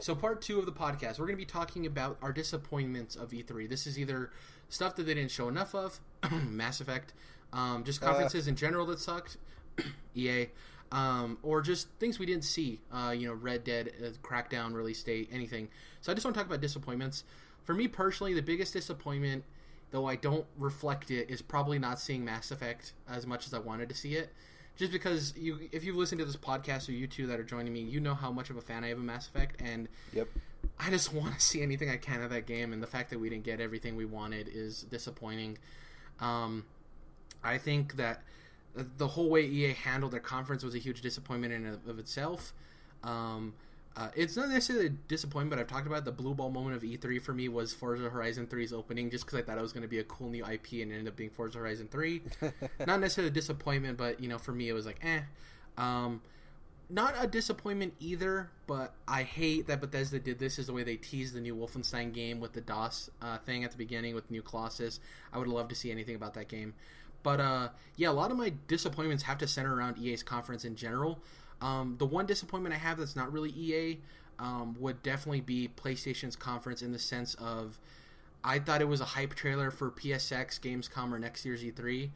So part two of the podcast, we're going to be talking about our disappointments of E3. This is either stuff that they didn't show enough of, Mass Effect, just conferences in general that sucked, EA, or just things we didn't see, Red Dead, Crackdown release date, anything. So I just want to talk about disappointments. For me personally, the biggest disappointment, though I don't reflect it, is probably not seeing Mass Effect as much as I wanted to see it. Just because if you've listened to this podcast, or you two that are joining me, you know how much of a fan I am of Mass Effect, and Yep. I just want to see anything I can of that game, and the fact that we didn't get everything we wanted is disappointing. I think that the whole way EA handled their conference was a huge disappointment in and of itself. It's not necessarily a disappointment, but I've talked about it. The blue ball moment of E3 for me was Forza Horizon 3's opening, just because I thought it was going to be a cool new IP, and it ended up being Forza Horizon 3. Not necessarily a disappointment, but for me it was like, not a disappointment either, but I hate that Bethesda did this, is the way they teased the new Wolfenstein game with the DOS thing at the beginning with New Colossus. I would love to see anything about that game. But a lot of my disappointments have to center around EA's conference in general. The one disappointment I have that's not really EA would definitely be PlayStation's conference, in the sense of I thought it was a hype trailer for PSX, Gamescom, or next year's E3.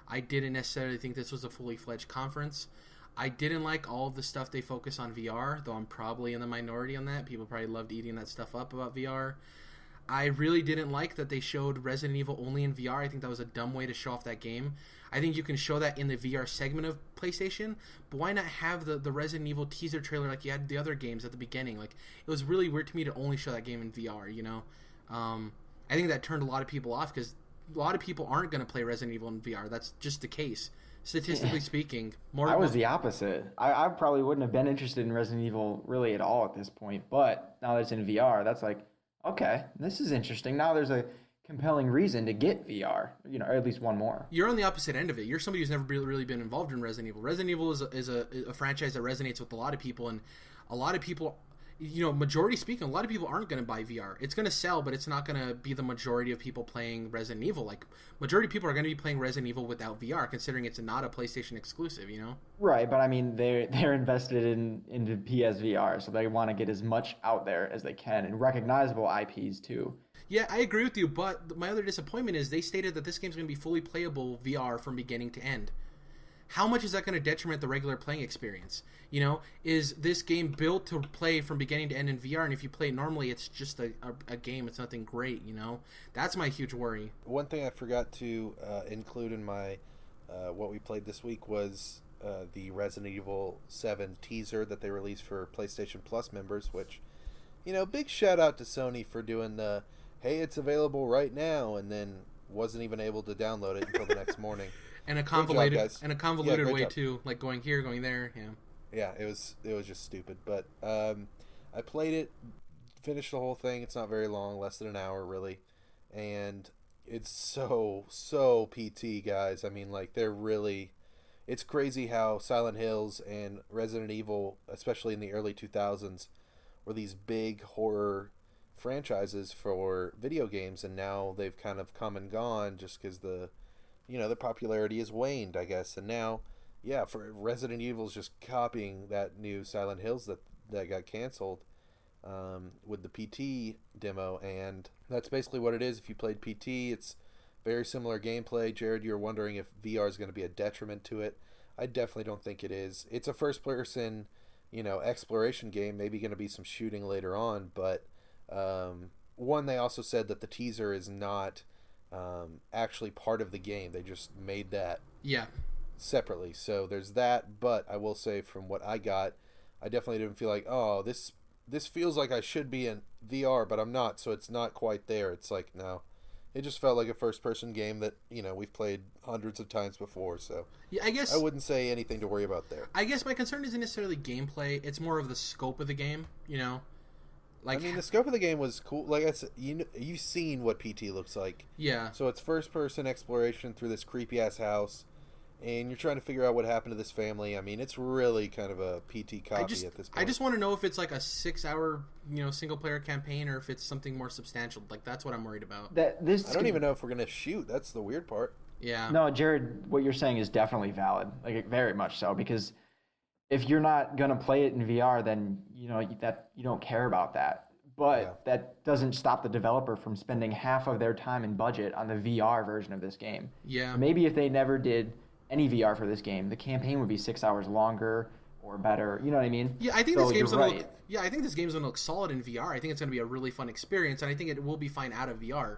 I didn't necessarily think this was a fully fledged conference. I didn't like all of the stuff they focus on VR, though I'm probably in the minority on that. People probably loved eating that stuff up about VR. I really didn't like that they showed Resident Evil only in VR. I think that was a dumb way to show off that game. I think you can show that in the VR segment of PlayStation, but why not have the Resident Evil teaser trailer like you had the other games at the beginning? Like, it was really weird to me to only show that game in VR, I think that turned a lot of people off, because a lot of people aren't going to play Resident Evil in VR. That's just the case. Statistically speaking. I was the opposite. I probably wouldn't have been interested in Resident Evil really at all at this point, but now that it's in VR, that's like, okay, this is interesting. Now there's a compelling reason to get VR, or at least one more. You're on the opposite end of it. You're somebody who's never really been involved in Resident Evil. Resident Evil is a franchise that resonates with a lot of people, and a lot of people, majority speaking, a lot of people aren't going to buy VR. It's going to sell, but it's not going to be the majority of people playing Resident Evil. Like, majority of people are going to be playing Resident Evil without VR, considering it's not a PlayStation exclusive, Right, but I mean, they're invested into PSVR, so they want to get as much out there as they can, and recognizable IPs too. Yeah, I agree with you, but my other disappointment is they stated that this game's going to be fully playable VR from beginning to end. How much is that going to detriment the regular playing experience? Is this game built to play from beginning to end in VR, and if you play it normally, it's just a game, it's nothing great, That's my huge worry. One thing I forgot to include in my what we played this week was the Resident Evil 7 teaser that they released for PlayStation Plus members, which, big shout out to Sony for doing the, hey, it's available right now, and then wasn't even able to download it until the next morning. And a convoluted way job. too, like going here, going there. Yeah, it was just stupid. But I played it, finished the whole thing. It's not very long, less than an hour really, and it's so PT, guys. I mean, like, it's crazy how Silent Hills and Resident Evil, especially in the early 2000s, were these big horror franchises for video games, and now they've kind of come and gone just because the popularity has waned, I guess. And now, for Resident Evil's just copying that new Silent Hills that got canceled with the PT demo, and that's basically what it is. If you played PT, it's very similar gameplay. Jared, you were wondering if VR is going to be a detriment to it. I definitely don't think it is. It's a first-person, exploration game, maybe going to be some shooting later on, but they also said that the teaser is not actually part of the game. They just made that separately. So there's that, but I will say from what I got, I definitely didn't feel like, oh, this feels like I should be in VR, but I'm not, so it's not quite there. It's like, no. It just felt like a first-person game that, we've played hundreds of times before, so yeah, I guess I wouldn't say anything to worry about there. I guess my concern isn't necessarily gameplay. It's more of the scope of the game, Like, I mean, the scope of the game was cool. Like I said, you've seen what PT looks like. Yeah. So it's first-person exploration through this creepy-ass house, and you're trying to figure out what happened to this family. I mean, it's really kind of a PT copy at this point. I just want to know if it's like a 6-hour, single-player campaign, or if it's something more substantial. Like, that's what I'm worried about. I don't even know if we're going to shoot. That's the weird part. Yeah. No, Jared, what you're saying is definitely valid. Like, very much so, because if you're not going to play it in VR, then that you don't care about that. But Yeah. that doesn't stop the developer from spending half of their time and budget on the VR version of this game. Yeah. So maybe if they never did any VR for this game, the campaign would be 6 hours longer or better. You know what I mean? Yeah, I think So this game's you're gonna right. look. Yeah, I think this game's gonna look solid in VR. I think it's gonna be a really fun experience, and I think it will be fine out of VR.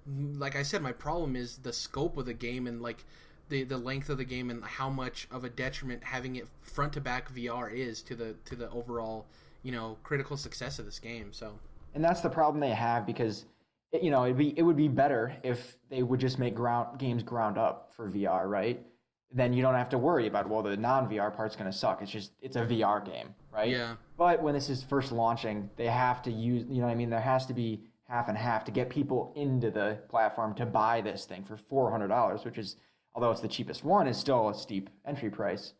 Like I said, my problem is the scope of the game and like the length of the game and how much of a detriment having it front to back VR is to the overall critical success of this game. So And that's the problem they have because it would be better if they would just make games ground up for VR, right? Then you don't have to worry about, well, the non-VR part's going to suck. It's a VR game, right? Yeah. But when this is first launching, they have to use, you know what I mean? There has to be half and half to get people into the platform to buy this thing for $400, which is, although it's the cheapest one, is still a steep entry price.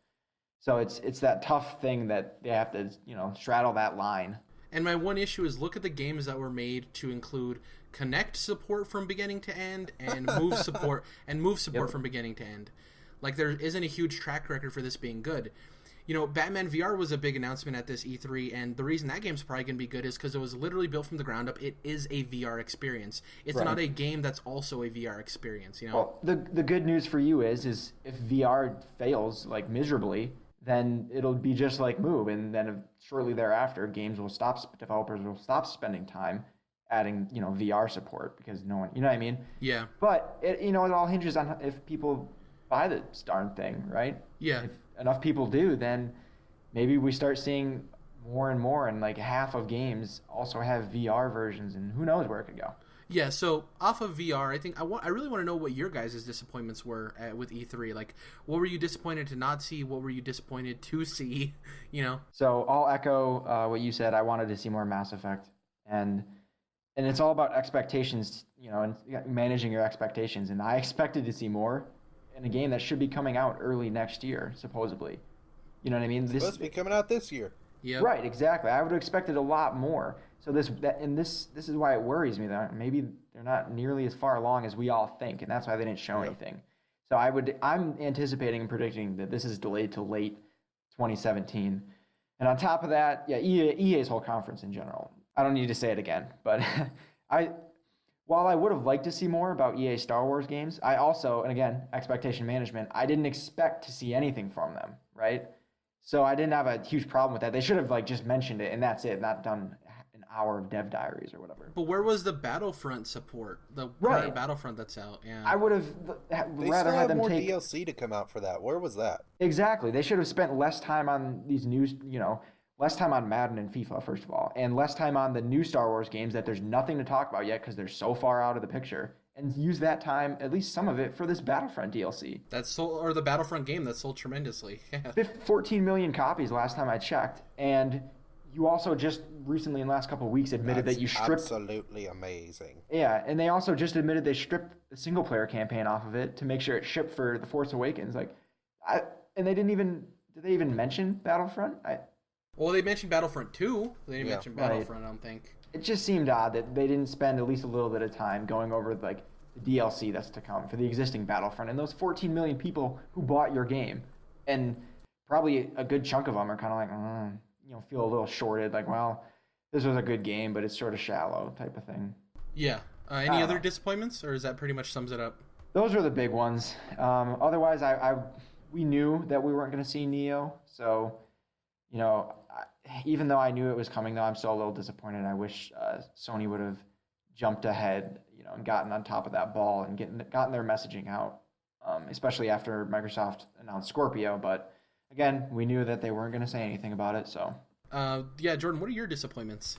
So it's that tough thing that they have to, straddle that line. And my one issue is look at the games that were made to include Connect support from beginning to end and Move support Yep. from beginning to end. Like there isn't a huge track record for this being good. Batman VR was a big announcement at this E3, and the reason that game's probably going to be good is because it was literally built from the ground up. It is a VR experience. It's Right. not a game that's also a VR experience, Well, the good news for you is if VR fails like miserably, then it'll be just like Move, and then shortly thereafter, developers will stop spending time adding VR support because no one, you know what I mean? Yeah. But it all hinges on if people buy this darn thing, right? Yeah. If enough people do, then maybe we start seeing more and more, and like half of games also have VR versions, and who knows where it could go. Yeah, so off of VR, I think I really want to know what your guys' disappointments were with E3. Like, what were you disappointed to not see? What were you disappointed to see? So I'll echo what you said. I wanted to see more Mass Effect, and it's all about expectations, and managing your expectations. And I expected to see more in a game that should be coming out early next year, supposedly. You know what I mean? It's supposed to be coming out this year. Yeah. Right, exactly. I would have expected a lot more. So this is why it worries me that maybe they're not nearly as far along as we all think, and that's why they didn't show anything. So I'm anticipating and predicting that this is delayed to late 2017. And on top of that, yeah, EA's whole conference in general. I don't need to say it again, but while I would have liked to see more about EA Star Wars games, I also, and again, expectation management, I didn't expect to see anything from them, right? So I didn't have a huge problem with that. They should have just mentioned it and that's it, not done an hour of dev diaries or whatever. But where was the Battlefront support? The Right. current Battlefront that's out. Yeah. I would have They rather still had have them more take DLC to come out for that. Where was that? Exactly. They should have spent less time on these news, less time on Madden and FIFA, first of all, and less time on the new Star Wars games that there's nothing to talk about yet because they're so far out of the picture, and use that time, at least some of it, for this Battlefront DLC. That's sold, or the Battlefront game that sold tremendously. Yeah. 14 million copies last time I checked, and you also just recently in the last couple of weeks admitted That's that you stripped. absolutely amazing. Yeah, and they also just admitted they stripped the single player campaign off of it to make sure it shipped for The Force Awakens. And they didn't even. Did they even mention Battlefront? Well, they mentioned Battlefront 2. They didn't Yeah. mention Battlefront, I don't think. It just seemed odd that they didn't spend at least a little bit of time going over the DLC that's to come for the existing Battlefront and those 14 million people who bought your game, and probably a good chunk of them are kind of like, feel a little shorted, like, well, this was a good game, but it's sort of shallow type of thing. Yeah. Any don't other know. disappointments, or is that pretty much sums it up? Those are the big ones. Otherwise, we knew that we weren't going to see Neo, so even though I knew it was coming, though, I'm still a little disappointed. I wish Sony would have jumped ahead, and gotten on top of that ball and gotten their messaging out, especially after Microsoft announced Scorpio. But again, we knew that they weren't going to say anything about it. So Yeah, Jordan, what are your disappointments?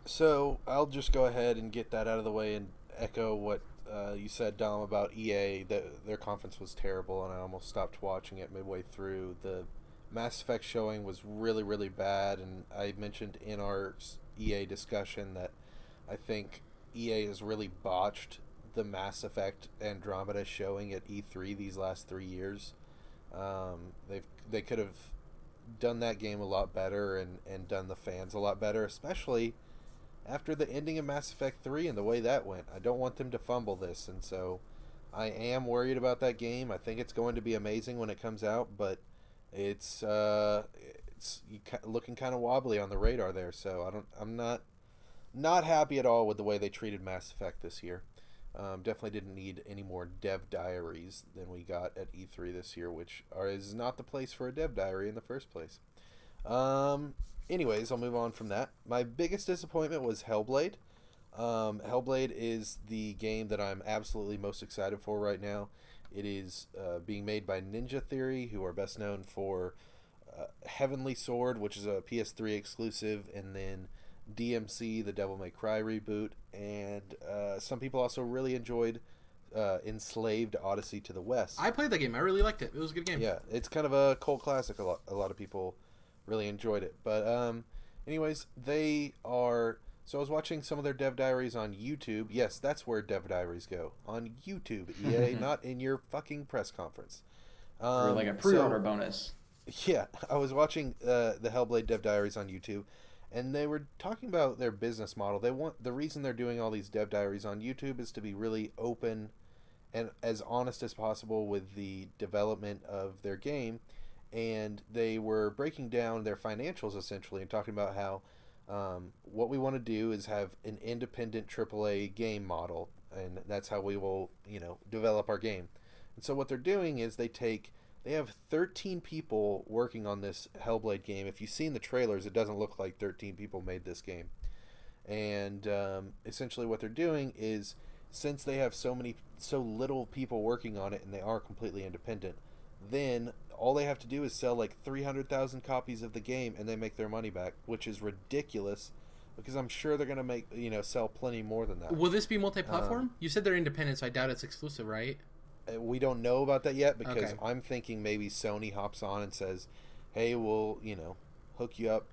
So I'll just go ahead and get that out of the way and echo what you said, Dom, about EA. Their conference was terrible, and I almost stopped watching it midway through. The Mass Effect showing was really, really bad, and I mentioned in our EA discussion that I think EA has really botched the Mass Effect Andromeda showing at E3 these last 3 years. They could have done that game a lot better and done the fans a lot better, especially after the ending of Mass Effect 3 and the way that went. I don't want them to fumble this, and so I am worried about that game. I think it's going to be amazing when it comes out, but it's it's looking kind of wobbly on the radar there. So I'm not happy at all with the way they treated Mass Effect this year. Definitely didn't need any more dev diaries than we got at E3 this year, which is not the place for a dev diary in the first place. Anyways, I'll move on from that. My biggest disappointment was Hellblade. Hellblade is the game that I'm absolutely most excited for right now. It is being made by Ninja Theory, who are best known for Heavenly Sword, which is a PS3 exclusive, and then DMC, the Devil May Cry reboot, and some people also really enjoyed Enslaved Odyssey to the West. I played that game. I really liked it. It was a good game. Yeah, it's kind of a cult classic. A lot of people really enjoyed it. But anyways, they are... So I was watching some of their dev diaries on YouTube. Yes, that's where dev diaries go. On YouTube, EA, not in your fucking press conference. Or like a pre-order bonus. Yeah, I was watching the Hellblade dev diaries on YouTube, and they were talking about their business model. The reason they're doing all these dev diaries on YouTube is to be really open and as honest as possible with the development of their game. And they were breaking down their financials essentially and talking about how what we want to do is have an independent AAA game model, and that's how we will, develop our game. And so what they're doing is they have 13 people working on this Hellblade game. If you've seen the trailers, it doesn't look like 13 people made this game. And essentially what they're doing is, since they have so little people working on it and they are completely independent, then all they have to do is sell like 300,000 copies of the game and they make their money back, which is ridiculous because I'm sure they're going to sell plenty more than that. Will this be multi-platform? You said they're independent, so I doubt it's exclusive, right? We don't know about that yet because Okay. I'm thinking maybe Sony hops on and says, hey, we'll, hook you up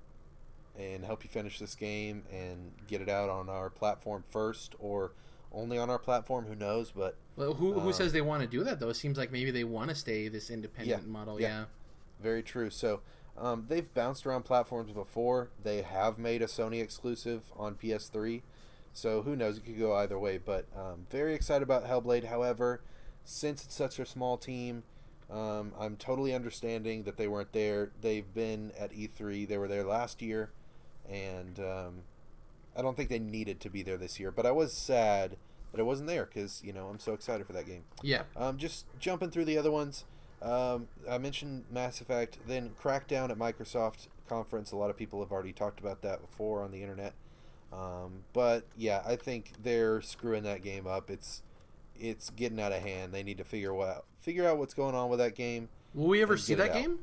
and help you finish this game and get it out on our platform first, or only on our platform, who knows. But Well, who says they want to do that, though? It seems like maybe they want to stay this independent model. Yeah. Very true. So they've bounced around platforms before. They have made a Sony exclusive on PS3, so who knows, it could go either way. But very excited about Hellblade. However, since it's such a small team, I'm totally understanding that they weren't there. They've been at E3. They were there last year, and I don't think they needed to be there this year. But I was sad that I wasn't there because, I'm so excited for that game. Yeah. Just jumping through the other ones. I mentioned Mass Effect, then Crackdown at Microsoft conference. A lot of people have already talked about that before on the internet. But yeah, I think they're screwing that game up. It's getting out of hand. They need to figure out what's going on with that game. Will we ever see that out. game?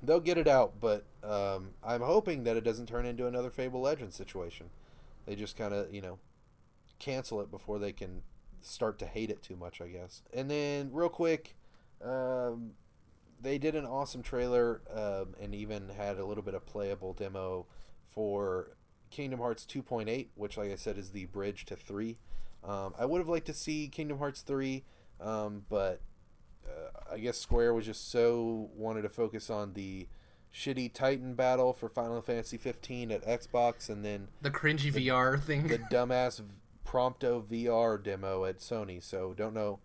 They'll get it out, but I'm hoping that it doesn't turn into another Fable Legends situation. They just kind of, cancel it before they can start to hate it too much, I guess. And then, real quick, they did an awesome trailer and even had a little bit of playable demo for Kingdom Hearts 2.8, which, like I said, is the bridge to 3. I would have liked to see Kingdom Hearts 3, but I guess Square was just wanted to focus on the shitty Titan battle for Final Fantasy 15 at Xbox, and then The cringy VR thing. the dumbass Prompto VR demo at Sony. So don't know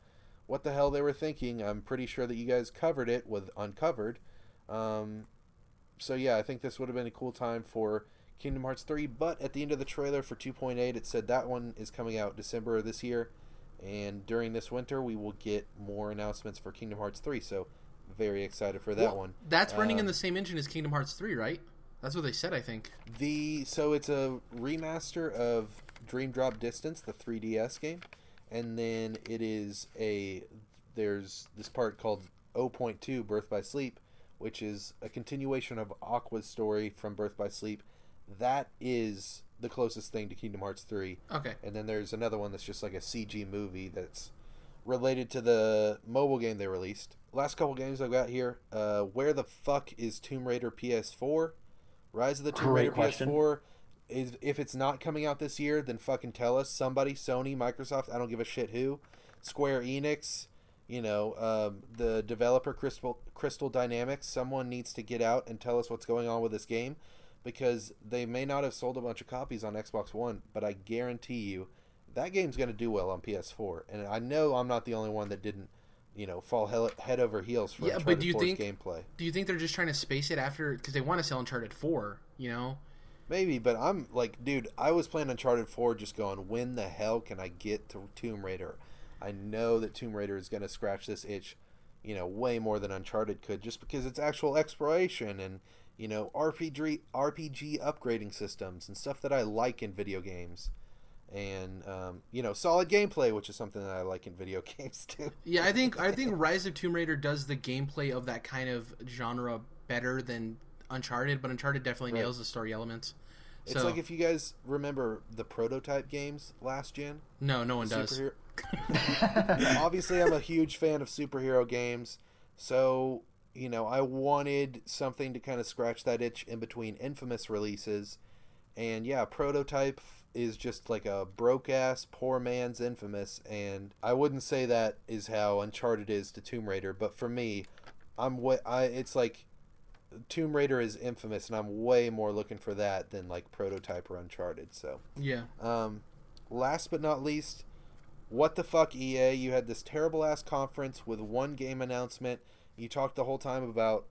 what the hell they were thinking. I'm pretty sure that you guys covered it with Uncovered. So yeah, I think this would have been a cool time for Kingdom Hearts 3, but at the end of the trailer for 2.8, it said that one is coming out December of this year, and during this winter we will get more announcements for Kingdom Hearts 3, so very excited for that one. That's running in the same engine as Kingdom Hearts 3, right? That's what they said, I think. So it's a remaster of Dream Drop Distance, the 3DS game, and then there's this part called 0.2, Birth by Sleep, which is a continuation of Aqua's story from Birth by Sleep. That is the closest thing to Kingdom Hearts 3. Okay. And then there's another one that's just like a CG movie that's related to the mobile game they released. Last couple games I've got here. Where the fuck is Tomb Raider PS4? Rise of the Tomb Raider PS4. If it's not coming out this year, then fucking tell us. Somebody, Sony, Microsoft, I don't give a shit who. Square Enix, the developer Crystal Dynamics. Someone needs to get out and tell us what's going on with this game, because they may not have sold a bunch of copies on Xbox One, but I guarantee you that game's going to do well on PS4. And I know I'm not the only one that didn't fall head over heels for Yeah, Uncharted but do you 4's think gameplay. do you think they're just trying to space it after because they want to sell Uncharted 4? Maybe, but I'm like, dude, I was playing Uncharted 4 just going, when the hell can I get to Tomb Raider? I know that Tomb Raider is going to scratch this itch, way more than Uncharted could, just because it's actual exploration and, RPG upgrading systems and stuff that I like in video games. And, solid gameplay, which is something that I like in video games too. Yeah, I think Rise of Tomb Raider does the gameplay of that kind of genre better than Uncharted, but Uncharted definitely nails the story elements. It's like if you guys remember the prototype games last gen. No one does. Obviously, I'm a huge fan of superhero games, so I wanted something to kind of scratch that itch in between Infamous releases, and yeah, prototype is just like a broke ass poor man's Infamous, and I wouldn't say that is how Uncharted is to Tomb Raider, but for me, it's like Tomb Raider is Infamous, and I'm way more looking for that than like prototype or Uncharted. So yeah. Last but not least, what the fuck, EA? You had this terrible ass conference with one game announcement. You talked the whole time about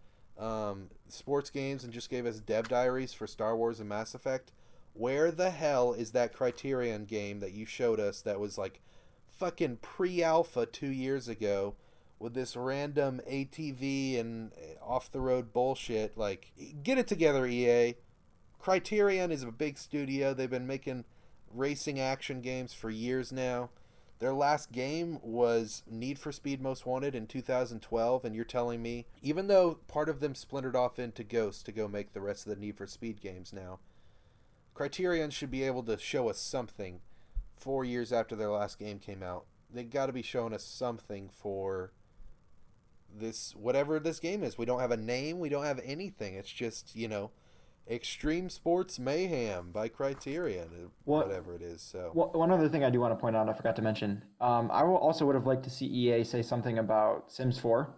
sports games and just gave us dev diaries for Star Wars and Mass Effect. Where the hell is that Criterion game that you showed us that was like fucking pre-alpha 2 years ago with this random ATV and off-the-road bullshit? Like, get it together, EA. Criterion is a big studio. They've been making racing action games for years now. Their last game was Need for Speed Most Wanted in 2012, and you're telling me, even though part of them splintered off into Ghost to go make the rest of the Need for Speed games now, Criterion should be able to show us something 4 years after their last game came out. They got to be showing us something for this, whatever this game is. We don't have a name. We don't have anything. It's just, Extreme Sports Mayhem by Criterion, whatever it is. So one other thing I do want to point out, I forgot to mention. I also would have liked to see EA say something about Sims 4.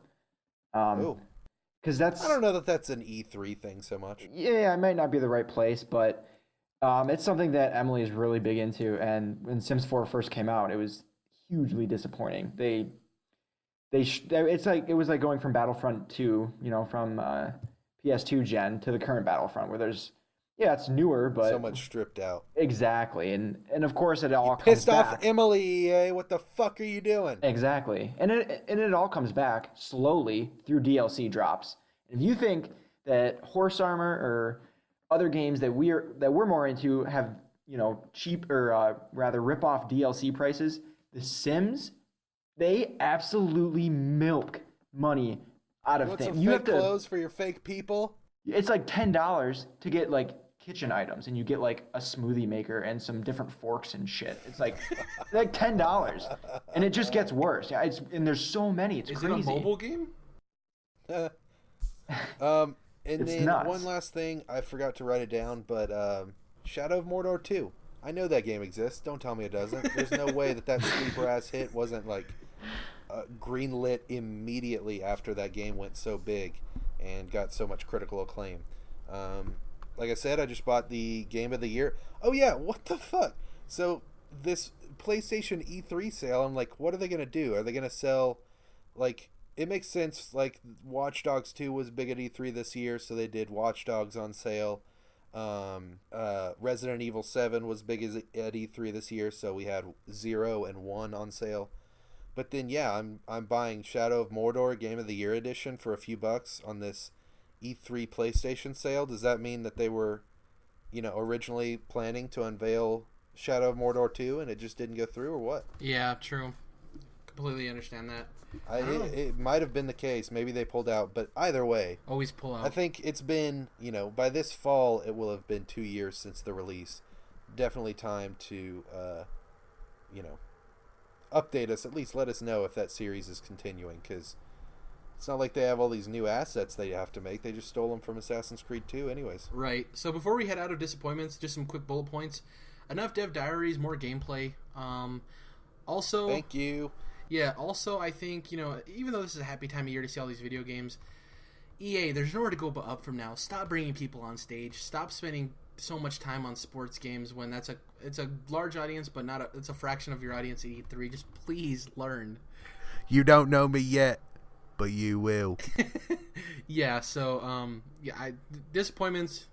Because I don't know that that's an E3 thing so much. Yeah, it might not be the right place, but it's something that Emily is really big into. And when Sims 4 first came out, it was hugely disappointing. It was like going from Battlefront 2, from PS2 gen to the current Battlefront, where it's newer, but so much stripped out. Exactly, and of course it all comes pissed off back. Emily, EA. What the fuck are you doing? Exactly, and it all comes back slowly through DLC drops. If you think that Horse Armor or other games that we're more into have cheap or rather rip off DLC prices, The Sims, they absolutely milk money out of things. You have clothes for your fake people. It's like $10 to get like kitchen items, and you get like a smoothie maker and some different forks and shit. It's like $10, and it just gets worse. Yeah, and there's so many. It's crazy. Is it a mobile game? And it's then nuts. One last thing, I forgot to write it down, but Shadow of Mordor 2. I know that game exists. Don't tell me it doesn't. There's no way that sleeper ass hit wasn't like greenlit immediately after that game went so big and got so much critical acclaim. Like I said, I just bought the Game of the Year. Oh yeah, what the fuck? So this PlayStation E3 sale, I'm like, what are they gonna do? Are they gonna sell, like, it makes sense, like Watch Dogs 2 was big at E3 this year, so they did Watch Dogs on sale. Resident Evil 7 was big at E3 this year, so we had 0 and 1 on sale. But then, yeah, I'm buying Shadow of Mordor Game of the Year edition for a few bucks on this E3 PlayStation sale. Does that mean that they were, originally planning to unveil Shadow of Mordor 2 and it just didn't go through, or what? Yeah, true. Completely understand that. It might have been the case. Maybe they pulled out, but either way, always pull out. I think it's been, by this fall, it will have been 2 years since the release. Definitely time to, update us, at least let us know if that series is continuing, because it's not like they have all these new assets they have to make. They just stole them from Assassin's Creed 2 anyways. Right. So before we head out of disappointments, just some quick bullet points. Enough dev diaries, more gameplay. Also, thank you. Yeah, also I think, even though this is a happy time of year to see all these video games, EA, there's nowhere to go but up from now. Stop bringing people on stage. Stop spending so much time on sports games when it's a large audience, but it's a fraction of your audience at E3. Just please learn. You don't know me yet, but you will. Yeah. So disappointments.